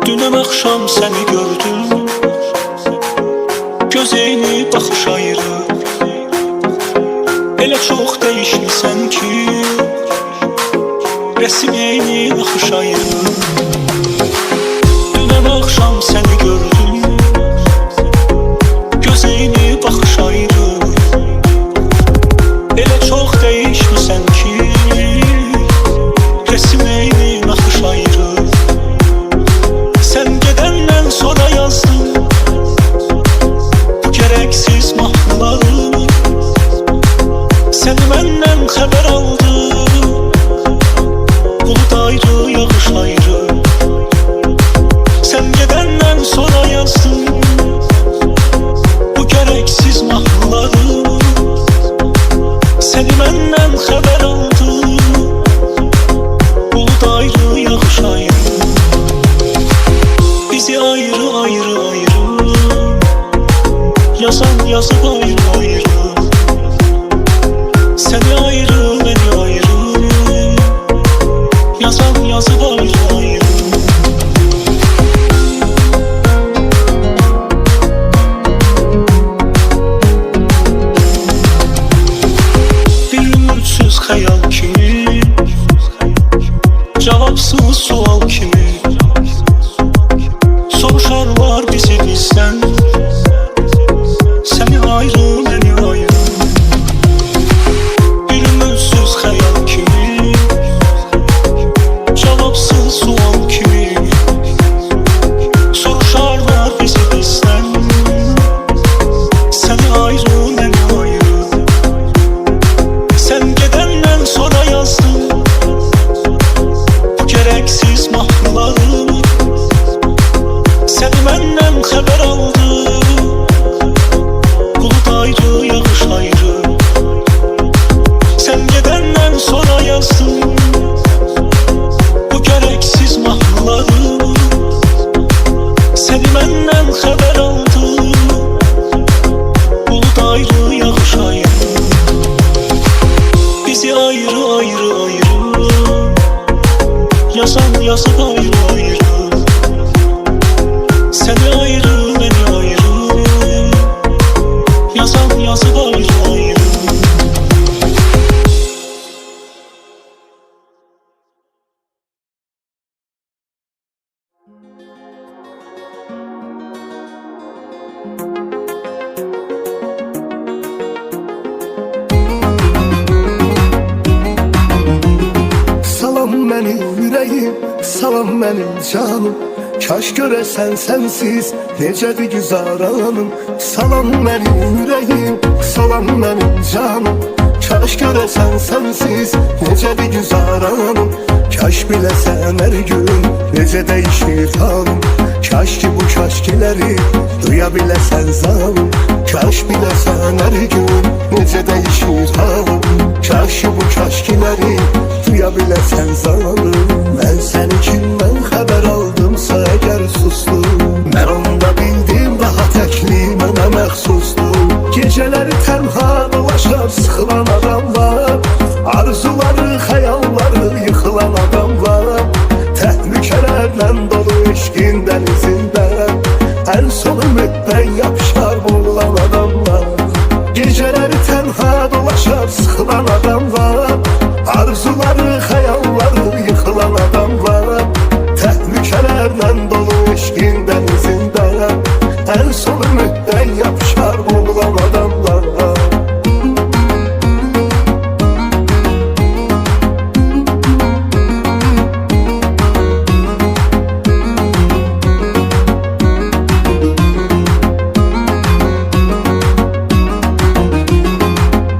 Dünən axşam səni gördüm, göz eyni baxış ayrı. Elə çox dəyişmisən ki, rəsm eyni naxış ayrı. Dünən axşam səni gördüm, göz eyni baxış ayrı. Elə çox dəyişmisən ki, rəsm eyni naxış ayrı. Sən gedəndən sonra yazdım bu gərəksiz mahnıları. Səni məndən xəbər aldı, bulut ayrı, yağış ayrı. Sən gedəndən sonra yazdım bu gərəksiz mahnıları. Səni məndən xəbər aldı, bulut ayrı, yağış ayrı. Bizi ayrı ayrı ayrı yazan yazıb ayrı ayrı. Seni ayrı beni ayrı yazan yazıb ayrı ayrı. Bir ümitsiz xəyal kimi, cavabsız sual kimi soruşarlar bizi bizdən. Səni ayrı, məni ayrı. Bir ümitsiz xəyal kimi, cavabsız sual kimi soruşarlar bizi bizdən. Səni ayrı, məni ayrı. Sən gedəndən sonra yazdım bu gərəksiz mahnıları. Səni məndən xəbər aldı, bulut ayrı, yağış ayrı. Sən gedəndən sonra yazdım bu gərəksiz mahnıları. Səni məndən xəbər aldı, bulut ayrı, yağış ayrı. Bizi ayrı ayrı ayrı yazan yazıb ayrı ayrı. Seni ayrı, beni ayrı yazan yazıb ayrı ayrı. Salam mənim ürəyim, salam mənim canım. Kaş görəsən sənsiz necədir güzaranım. Salam mənim ürəyim, salam mənim canım. Kaş görəsən sənsiz necədir güzaranım. Kaş biləsən hər gün necə dəyişir halım. Kaş ki bu kaşkiləri duya biləsən zalım. Kaş biləsən hər gün necə dəyişir halım. Kaş ki bu kaşkiləri duya biləsən zalım. Mən səni kimdən xəbər aldımsa əgər susdum, mən onda bildim daha təkli mənə məxsusdur. Gecələri tənha dolaşar sıxılan adamlar, arzuları, xəyalları yıxılan adamlar. Təhlükələrlə dolu eşqin dənizindən ən son ümiddən yapışar boğulan adamlar. Gecələri tənha dolaşar sıxılan adamlar, arzuları, xəyalları yıxılan adamlar. Təhlükələrlə dolu eşqin dənizindən ən son ümiddən yapışar boğulan adamlar.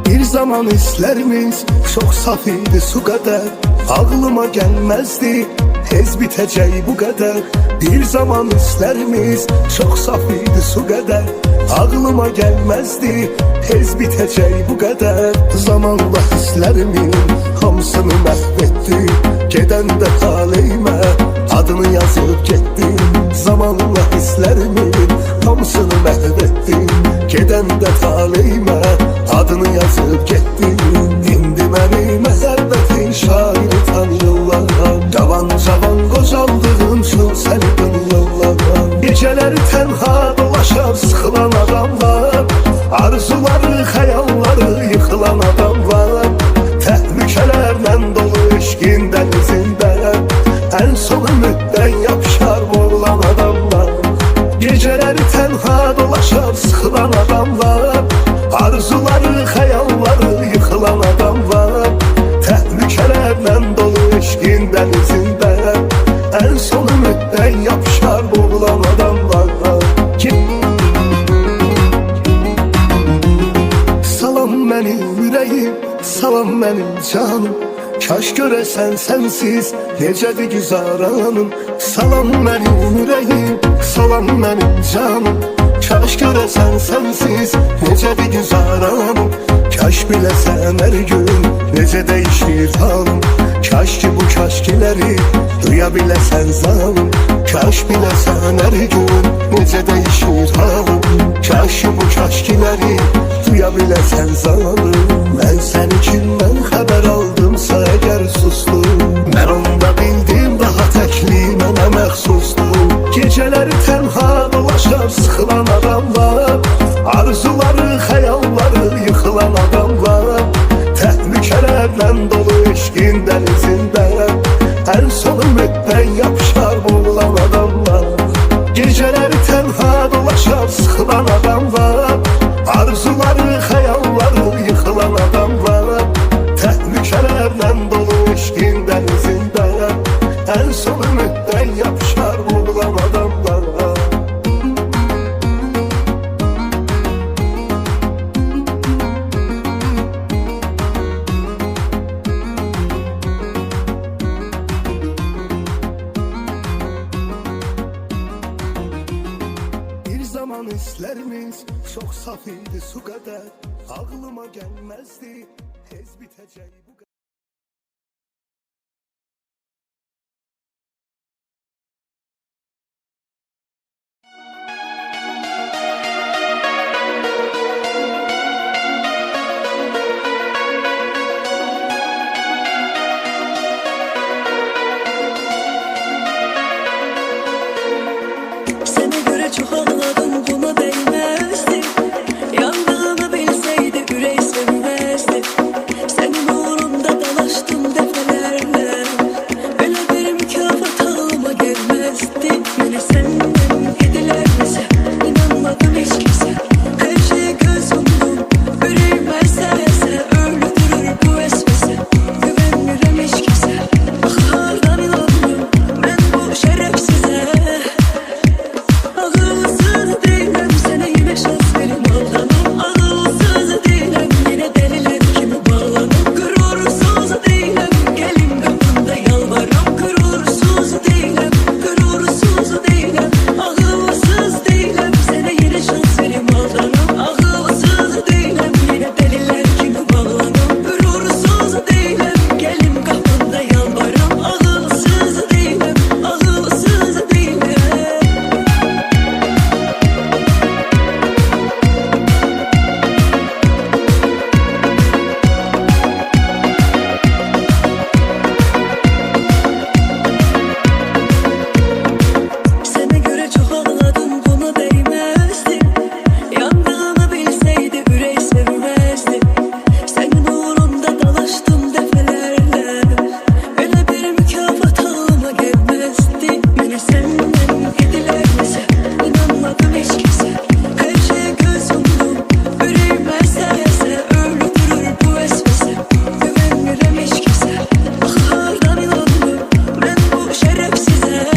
Bir zaman hislərimiz çox saf idi su qədər, ağlıma gəlməzdi tez bitəcək bu qədər. Bir zaman hislərimiz çox saf idi su qədər, ağlıma gəlməzdi tez bitəcək bu qədər. Zamanla hisslərimin hamısını məhv etdi, gedəndə taleyimə adını yazıb getdim. Zamanla hisslərimin hamısını məhv etdim, gedəndə taleyimə adını yazıb getdim. İndi məni məhəbbətin şairi tanıyırlar, cavan cavan qocaldığım üçün səni tanıyırlar. sıkılan adamlar. Geceleri tenha dolaşar sıkılan adamlar. Arzuları, hayalları yıkılan adamlar. Tehlikelerle dolu eşkin denizinde en son ümitten yapışar boğulan adamlar. Salam benim yüreğim, salam benim canım. Kaş göresen sensiz necədir güzaranım. Salam benim yüreğim, salam benim canım. Kaş göresen sensiz necədir güzaranım. Kaş bilesen her gün necə değişir halım. Kaş ki bu kaşkileri duyabilesen zalim. Kaş bilesen her gün necə değişir halım. Kaş ki bu kaşkileri duyabilesen zalim. Ben senikinden haber aldımsa eğer sustum, ben onda bildim daha tekli mənə məxsusdur. Geceleri tenha dolaşar sıkılan adamlar. Arzuları, hayalları yıkılan adamlar. Tehlikelerle dolu eşkin denizinde en son ümitten yapışar boğulan adamlar. Geceleri tenha dolaşar sıkılan adamlar. Arzuları, hayalları yıkılan adamlar. Tehlikelerle dolu eşkin denizinde en son ümitten yapışar boğulan adamlar. Bir zaman hislerimiz çok saf idi su kadar. Aklıma gelmezdi tez biteceği bu kadar. Sana göre çok ağladım, buna değmezdi. Yandığımı bilseydi yüreği sönmezdi. Senin uğrunda dalaştım defalarla. Öyle bir mükafat ağlıma gelmezdi. Beni senden yediler bize, inanmadım hiç kimse. Her şeye göz yumdum, yüreğim eserse. Öldürür bu esmese, güvenmirem hiç kimse. Bahardan inandım ben bu şerefsize. Ağılsız değilim, sana yine şans verim aldanım. Ağılsız değilim, yine deliler kimi bağlanım. Gurursuz değilim, gelin kapında yalvarım. Gurursuz değilim, gurursuz değilim. Ağılsız değilim, sana yine şans verim aldanım. Ağılsız değilim, yine deliler kimi bağlanım. Gurursuz değilim, gelin kapında yalvarım. Ağılsız değilim, ağılsız değilim. Sana göre çok ağladım, buna değmezdi. Yandığımı bilseydi yüreği sevmezdi. Senin uğrunda dalaştım defalarla. Öyle bir mükafat ağlıma gelmezdi. Beni senden yediler bize, inanmadım hiç kimse. Her şeye göz yumdum, yüreğim eserse. Öldürür bu esmese, güvenmirem hiç kimse. Bahardan inandım ben bu şerefsize.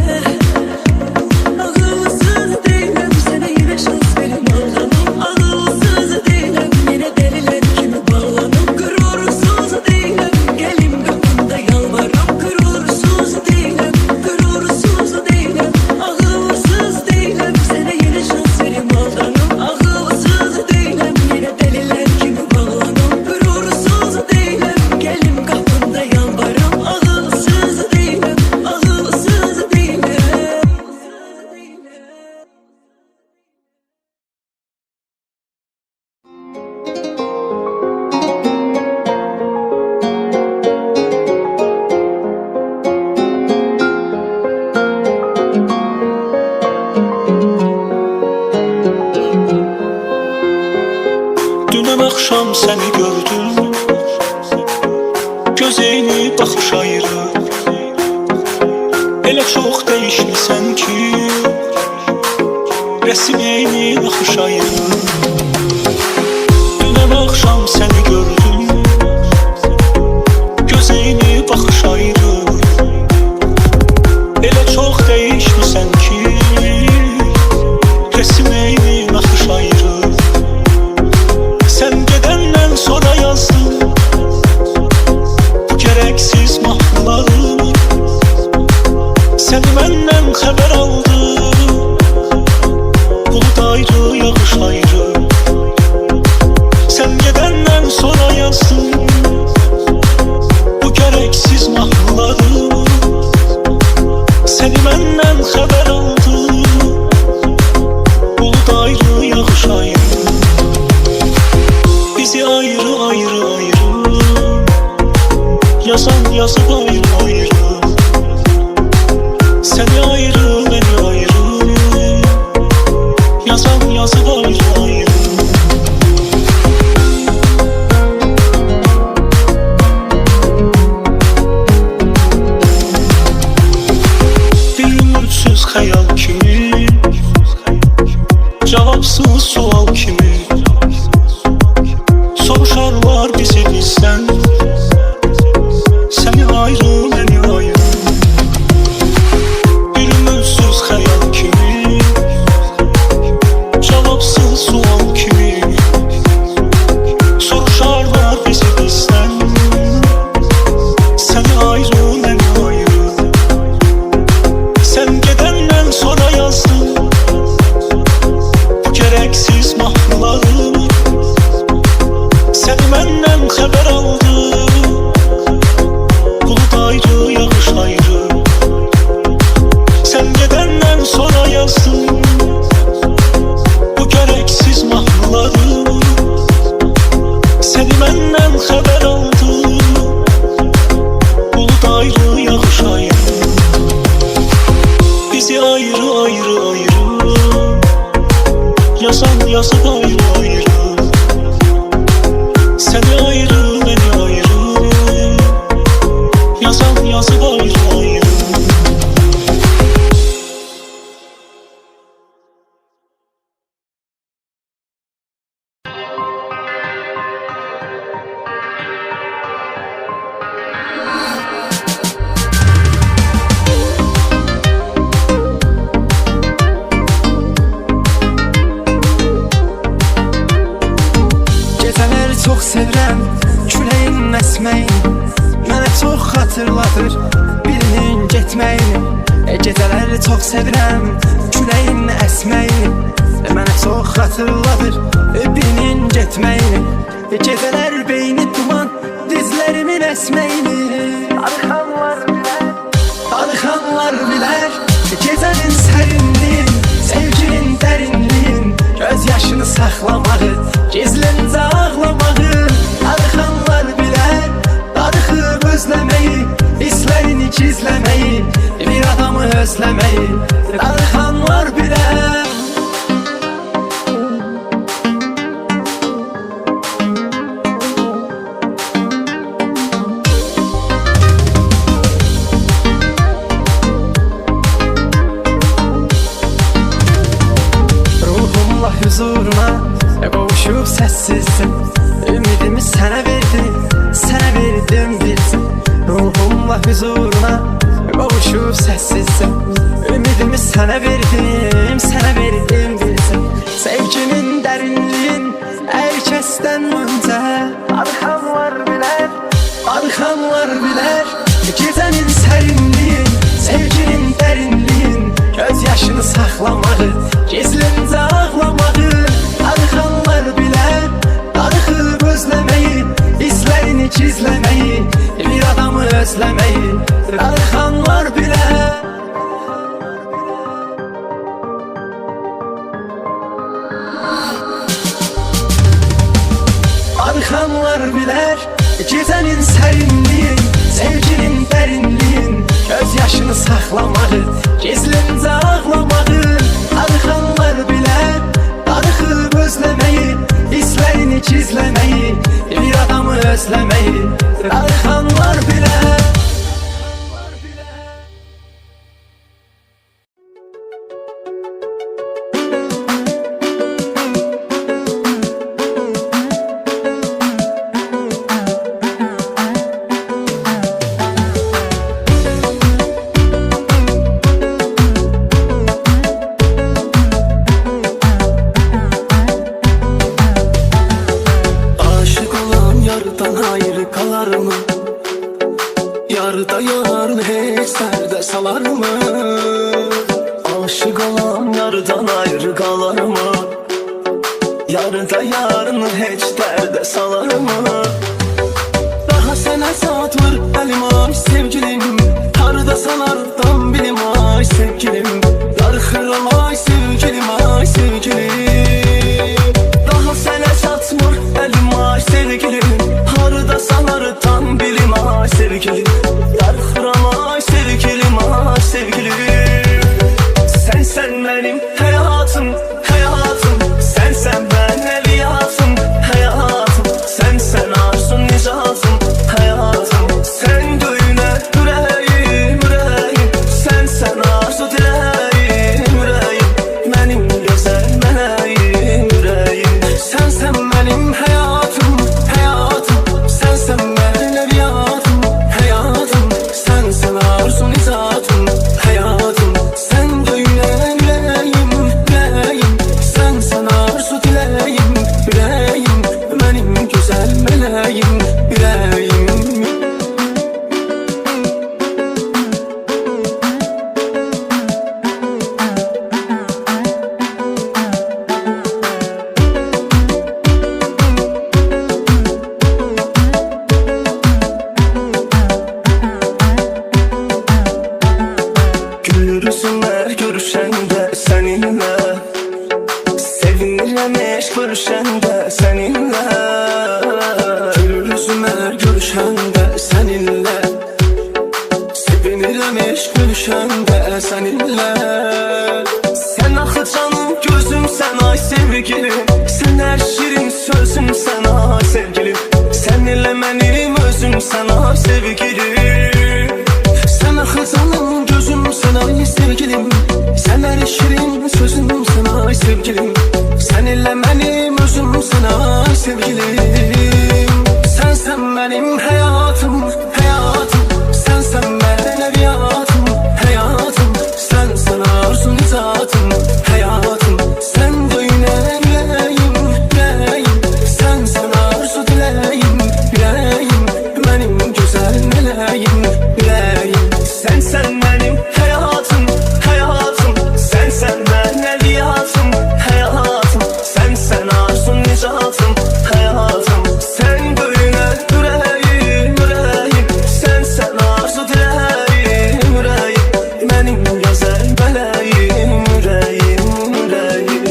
Ağılsız değilim, sana yine şans verim aldanım. Ağılsız değilim, yine deliler kimi bağlanım. Gurursuz değilim, gelin kapında yalvarım. Gurursuz değilim, gurursuz değilim. Ağılsız değilim, sana yine şans verim aldanım. Ağılsız değilim, yine deliler kimi bağlanım. Gurursuz değilim, gelin kapında yalvarım. Ağılsız değilim, ağılsız değilim. Dünən axşam səni gördüm, gözeyni baxış ayrı. Elə çox dəyişmisən ki Resim eyni baxış ayrı. Dünən axşam səni gördüm, göz eyni baxış ayrı. Elə çox dəyişmisən ki, resim eyni baxış ayrı. Sən gedəndən sonra yazdım bu gərəksiz mahnıları. Səni məndən xəbər aldı, bulut ayrı, yağış ayrı. Sən gedəndən sonra yazdım bu gərəksiz mahnıları. Səni məndən xəbər aldı, bulut ayrı, yağış ayrı. Bizi ayrı ayrı ayrı yazan yazıb ayrı ayrı. Səni ayrı, məni ayrı yazan yazıb ayrı ayrı. Bir ümitsüz xəyal kimi, cavabsız sual kimi soruşarlar bizi bizdən. Səni ayrı, məni ayrı. Bir ümitsüz xəyal kimi, cavabsız sual kimi soruşarlar bizi bizdən. Səni ayrı, məni ayrı. Sən gedəndən sonra yazdım bu gərəksiz mahnıları. Səni məndən xəbər aldı, bulut ayrı, yağış ayrı. Sən gedəndən sonra yazdım bu gərəksiz mahnıları. Səni məndən xəbər aldı, bulut ayrı, yağış ayrı. Bizi ayrı ayrı ayrı yazan yazıb ayrı ayrı. Səni ayrı, məni ayrı yazan yazıb ayrı ayrı. Gecələri çox sevirəm, küləyin əsməyini. Mənə çox xatırladır birinin getməyini. Gecələri çox sevirəm, küləyin əsməyini. Mənə çox xatırladır birinin getməyini. Gecələr beyni duman, dizlərimin əsməyini. Arıxanlar bilər gecənin sərinliyin, sevginin dərinliyin, göz yaşını saxlamağı, gizlincə ağlamağı. Arıxanlar bilər darıxıb özləməyi, hisslərini gizləməyi, bir adamı özləməyi. Arıxanlar bilər. Ruhumla huzuruna qovuşub səssizcə, ümidimi sənə verdim, sənə verdim bilsin. Ruhumla huzuruna qovuşub səssizcə, ümidimi sənə verdim, sənə verdim bilsin. Sevgimin dərinliyin hər kəsdən öncə. Arıxanlar bilər, arıxanlar bilər gecənin sərinliyin, sevginin dərinliyin, göz yaşını saxlamağı, gizlincə ağlamağı. Arıxanlar bilər darıxıb özləməyi, hisslərini gizləməyi, bir adamı özləməyi. Arıxanlar bilər. Arıxanlar bilər gecənin sərinliyin, sevginin dərinliyin, göz yaşını saxlamağı, gizlincə ağlamağı. Arıxanlar bilər darıxıb özləməyi, hisslərini gizləməyi, bir adamı özləməyi. Arıxanlar bilər. Aşık olan yardan ayrı kalar mı? Yarda yarını heç dərdə salar mı? Daha sənə saat vur əlim ay sevgilim, hardasan hardan bilim ay sevgilim, darıxıram ay sevgilim ay sevgilim. Daha sənə çatmır əlim ay sevgilim, hardasan hardan bilim ay sevgilim, darıxıram ay sevgilim ay sevgilim. Sen benim hayatım, hayatım. Sen ben eviyatım, hayatım. Sen arzun nicatım, hayatım. Sen düğüne yüreğim, yüreğim. Sen arzu dileğim, yüreğim. Benim güzel meleğim, yüreğim. Sen benim hayatım, hayatım. Sen benim eviyatım, hayatım. Sen arzun nicatım, hayatım. Sen düğüne yüreğim, yüreğim. Sen arzu dileğim, yüreğim. Benim güzel meleğim, yüreğim. Gülürüzler görüşende seninle, sevinirəm eşq görüşende seninle. Gülürüzler görüşende seninle, sevinirəm eşq görüşende seninle. Sen axı canım gözümsən ay sevgilim, sen her şirin sözümsən ay sevgilim. Sen elə mənim özümsən ay sevgilim. Sen axı canım gözümsən ay sevgilim, sen her şirin sözümsən ay sevgilim. Sen elə mənim özümsən ay sevgilim. Sen benim hayatım, hayatım. Sen benim eviyatım, hayatım. Sen arzun nicatım, hayatım. Sen düğüne yüreğim, yüreğim. Sen arzu dileğim, yüreğim. Benim güzel meleğim, yüreğim. Sen benim hayatım, hayatım. Sen benim eviyatım, hayatım. Sen arzun nicatım, hayatım. Sen düğüne yüreğim, yüreğim. Sen arzu dileğim, yüreğim. Benim güzel meleğim, yüreğim, yüreğim.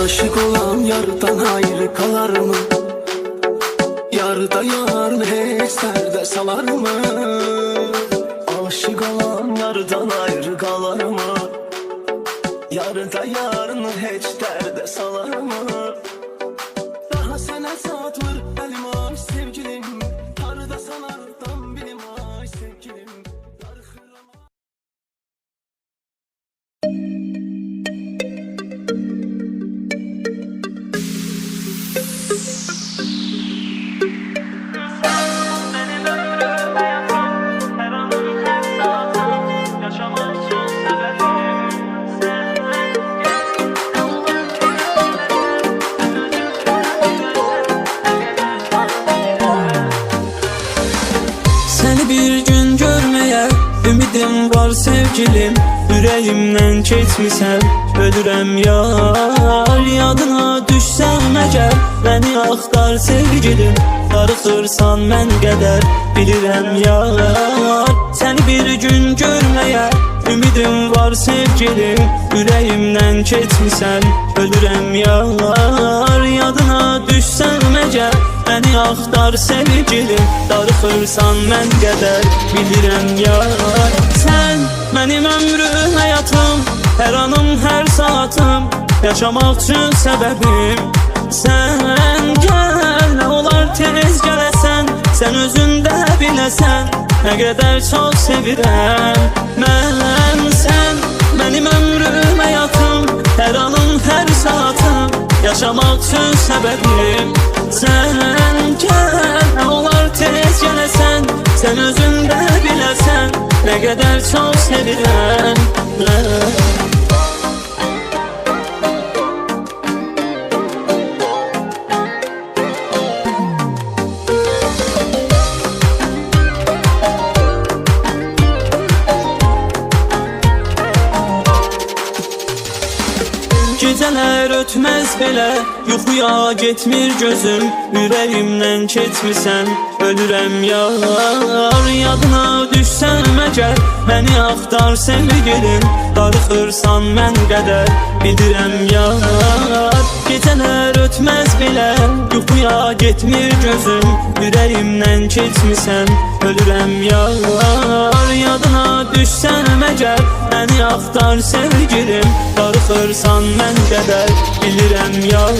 Aşık olan yardan ayrı kalar mı? Yarda yarın heç dərdə salar mı? Aşık olan yardan ayrı kalar mı? Yarda yarın heç dərdə salar mı? Daha sənə saat vur əlim ay sevgilim, hardasan hardan bilim ay sevgilim, darıxıram ay. Seni bir gün görmeye ümidim var sevgilim, yüreğimden keçmisən, ölürəm yar. Yadına düşsəm əgər, beni axtar sevgilim, darıxırsan mən qədər, bilirəm yar. Seni bir gün görmeye ümidim var sevgilim, yüreğimden keçmisən, ölürəm yar. Yadına düşsəm əgər, beni axtar sevgilim, darıxırsan mən qədər, bilirəm yar. Sən mənim ömrüm, həyatım, hər anım, hər saatım, yaşamaq üçün səbəbim. Sən gəl, nə olar tez gələsən, sən özün də biləsən, nə qədər çox sevirəm mən. Sən mənim ömrüm, həyatım, hər anım, hər saatım, yaşamaq üçün səbəbim. Sən gəl, nə olar tez gələsən, sən özün də biləsən, ne kadar çok sevirəm Gecələr ötməz belə, yuxuya getmir gözüm Ürəyimdən keçmirsən, ölürəm yar Yadına düşsəm əgər, məni axtar sevgilim Darıxırsan mən qədər, bilirəm yar Gecələr ötməz belə, yuxuya getmir gözüm Ürəyimdən keçmirsən, ölürəm yar Yadına düşsəm əgər, məni axtar sevgilim Darıxırsan mən qədər, bilirəm yar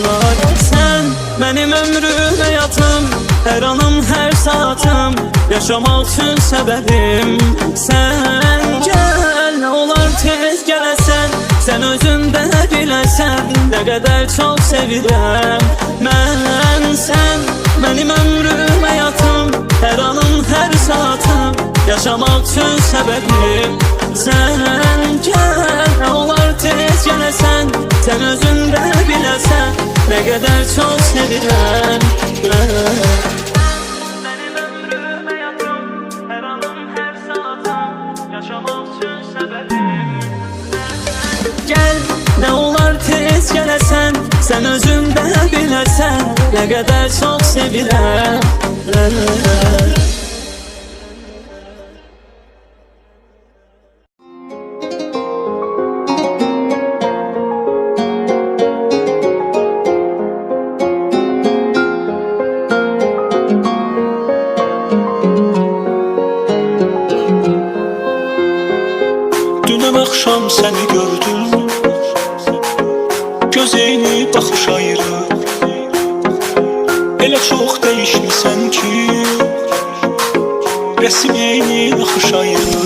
Sən mənim ömrüm həyatım, hər anım, hər saatım Yaşamaq üçün səbəbim Sən gəl, nə olar tez gələsən Sən özün də biləsən, nə qədər çox sevirəm Mən, sən, mənim ömrüm həyatım Hər anım, hər saatım Yaşamaq üçün səbəbim Sən gəl, nə olar tez gələsən Sən özün də biləsən, nə qədər çox sevirəm Mənim ömrüm həyatım, hər anım, hər saatım Yaşamaq üçün səbəbim Gəl, nə olar tez gələsən Sən özün də biləsən, nə qədər çox sevirəm Dünən axşam səni gördüm Göz eyni baxış ayrı Elə çox dəyişmisən ki Rəsim eyni naxış ayrı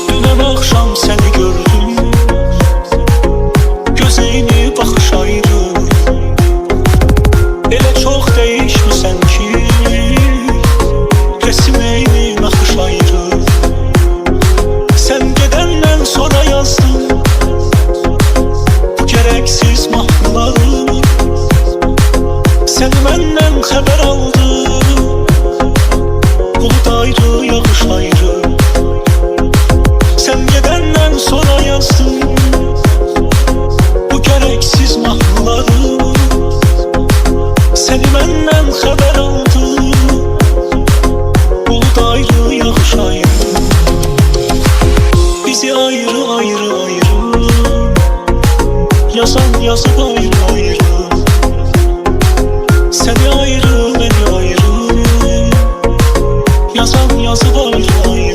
Dünən axşam səni gördüm Göz eyni baxış ayrı Elə çox dəyişmisən ki Rəsim eyni naxış ayrı Sən gedəndən sonra yazdım Bu gərəksiz mahnılarımı Səni məndən xəbər aldım Bulut ayrı, yağış ayrı Sən gedəndən sonra yazdım Bu gərəksiz mahnılarımı Səni məndən xəbər aldım Bulut ayrı, yağış ayrı Bizi ayrı ayrı ayrı Yazan yazıp ayrı ayrı Seni ayrı beni ayrı Yazan yazıp ayrı ayrı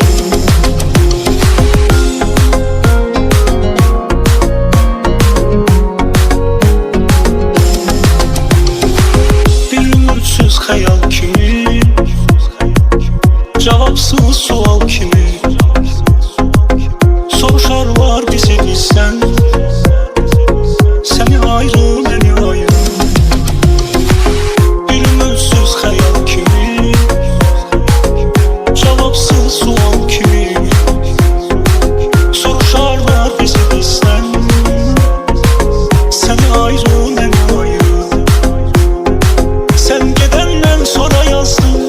Bir ümitsüz xəyal kimi Cavabsız sual kimi Soruşarlar bizi bizdən Səni ayrı, məni ayrı Bir ümitsüz xəyal kimi Cavabsız sual kimi Soruşarlar bizi bizdən Səni ayrı, məni ayrı Sən gedəndən sonra yazdım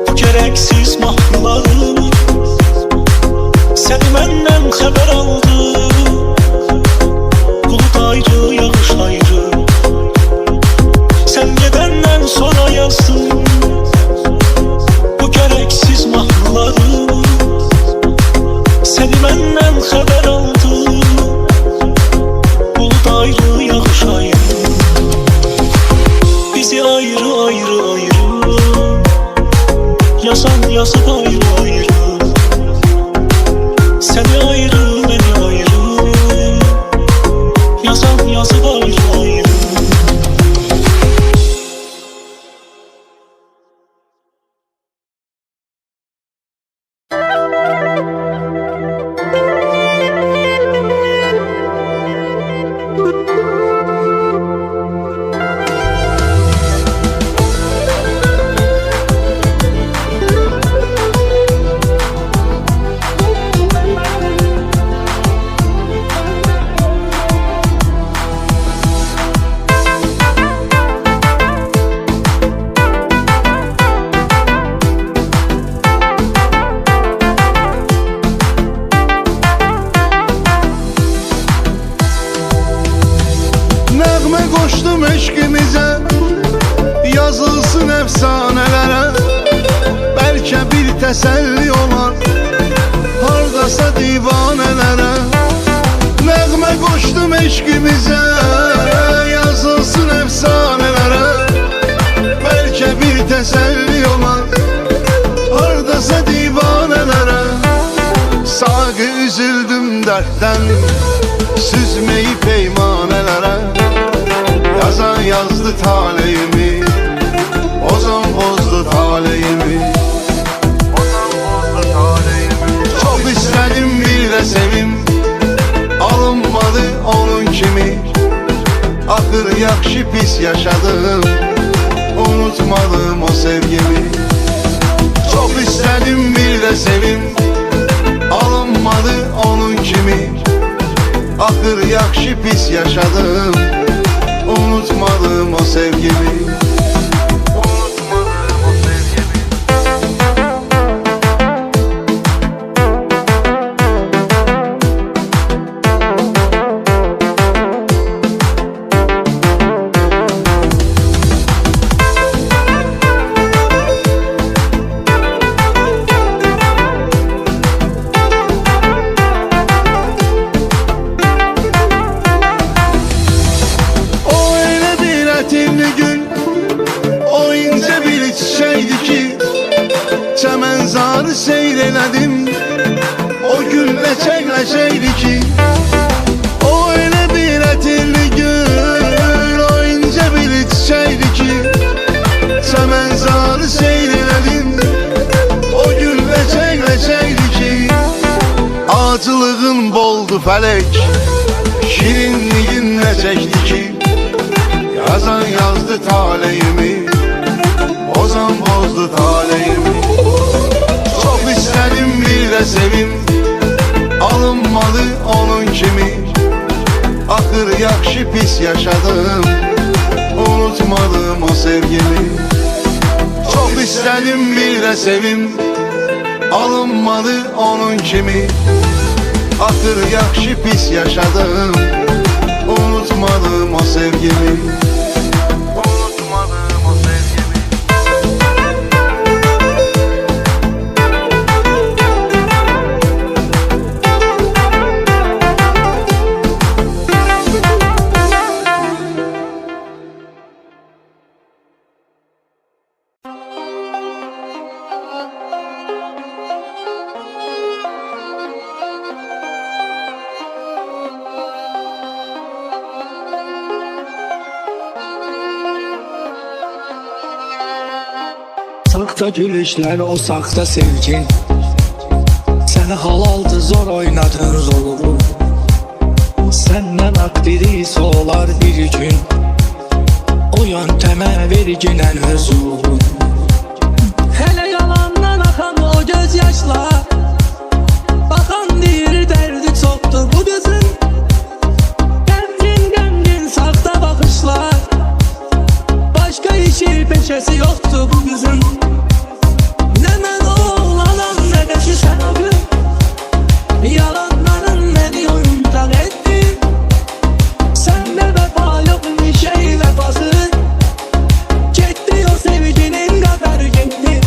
Bu gərəksiz mahnılarımı Səni məndən xəbər aldı Bulut ayrı, yağış ayrı Sən gedəndən sonra yazdım Bu gərəksiz mahnılarımı Səni məndən xəbər aldı Bulut ayrı, yağış ayrı Bizi ayrı ayrı ayrı Yazan yazıp ayrı ayrı Seni ayrı, beni ayrı Yazan yazıp ayrı ayrı koştum eşkimize, yazılsın efsanelere. Belki bir teselli olar hardasa divanelere. Nəğmə koştum eşkimize, yazılsın efsanelere. Belki bir teselli olar hardasa divanelere. Sağı üzüldüm dertten, süzmeyi peymanelere. Yazan yazdı taleyimi, ozan bozdu taleyimi. Çok istedim bir de sevim, alınmadı onun kimi. Ahır yakşı pis yaşadım, unutmadım o sevgimi. Çok istedim bir de sevim, alınmadı onun kimi. Ahır yakşı pis yaşadım, unutmadım o sevgimi. Unutmadım o sevgimi. O ince bir çiçeğdi ki çemenzarı seyreledim. O gül leçekleşeydi ki o öyle bir etirli gül. O ince bir çiçeğdi ki çemenzarı seyreledim. O gül leçekleşeydi ki acılığın boldu felek, şirinliğin ne çekti ki. Yazan yazdı taleyimi, ozan bozdu taleyimi. Çok istedim bir de sevim, alınmadı onun kimi. Ahır yakşı pis yaşadım, unutmadım o sevgimi. Çok istedim bir de sevim, alınmadı onun kimi. Ahır yakşı pis yaşadım, unutmadım o sevgimi. Unutmadım o sevgimi. Sakta gülüşler, o sakta sevgin. Seni halaldı, zor oynadın rolunu. Senden akdiri olar bir gün. O yönteme verginen özün. Hele yalandan akan o gözyaşlar, bakan deyir derdi çoktur bu gözün. Gemgin gemgin sakta bakışlar, başka işi peşesi yoktu bu gözün. Ne ben oğlanam ne de şu sen o gün. Yalanların beni oyuncak etti. Sende vefa yok bir şey vefası. Gitti o sevginin kadar gitti.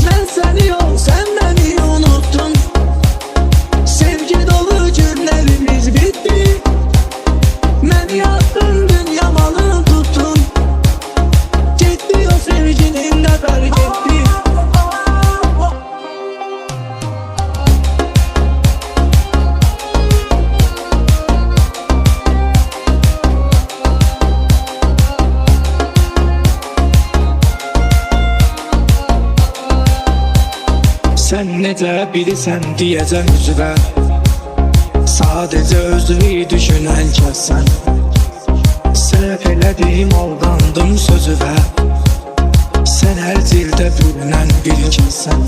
Ben seni yok sen beni unuttun. Sevgi dolu günlerimiz bitti. Ben yaktın dünya malını tuttun. Gitti o sevginin kadar gitti. Sen necə bilirsən deyəcəm üzvə. Sadəcə özünü düşünən kəsən. Səhv elədim, aldandım sözüvə. Sen her dilde bürünen bir kimsen.